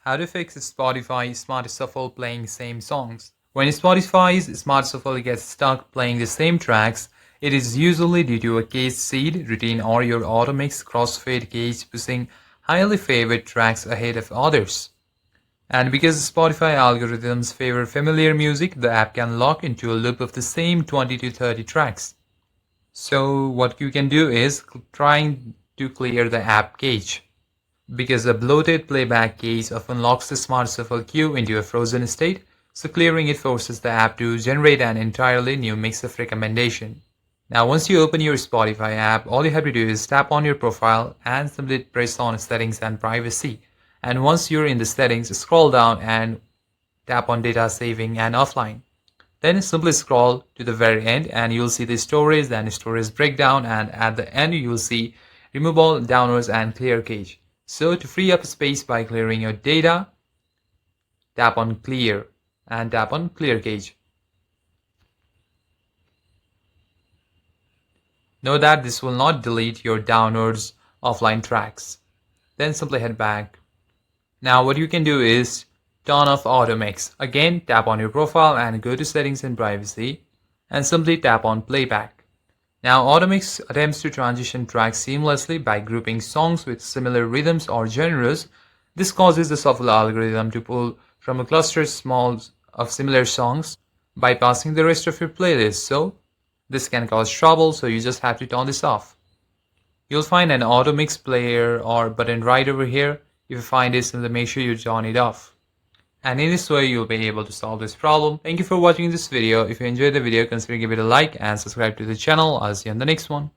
How to fix Spotify Smart Shuffle playing same songs. When Spotify's Smart Shuffle gets stuck playing the same tracks, it is usually due to a case seed routine or your automix crossfade cage pushing highly favored tracks ahead of others. And because Spotify algorithms favor familiar music, the app can lock into a loop of the same 20 to 30 tracks. So what you can do is trying to clear the app cache. Because a bloated playback case often locks the Smart Shuffle queue into a frozen state, so clearing it forces the app to generate an entirely new mix of recommendation. Now once you open your Spotify app, all you have to do is tap on your profile and simply press on settings and privacy. And once you're in the settings, scroll down and tap on data saving and offline. Then simply scroll to the very end and you'll see the storage and storage breakdown, and at the end you'll see remove all downloads and clear cache. So to free up space by clearing your data, tap on clear and tap on clear cache. Note that this will not delete your downloads offline tracks. Then simply head back. Now what you can do is turn off automix. Again, tap on your profile and go to settings and privacy and simply tap on playback. Now automix attempts to transition tracks seamlessly by grouping songs with similar rhythms or genres. This causes the shuffle algorithm to pull from a cluster small of similar songs, bypassing the rest of your playlist. So this can cause trouble, so you just have to turn this off. You'll find an automix player or button right over here. If you find it, simply make sure you turn it off. And in this way, you'll be able to solve this problem. Thank you for watching this video. If you enjoyed the video, consider giving it a like and subscribe to the channel. I'll see you on the next one.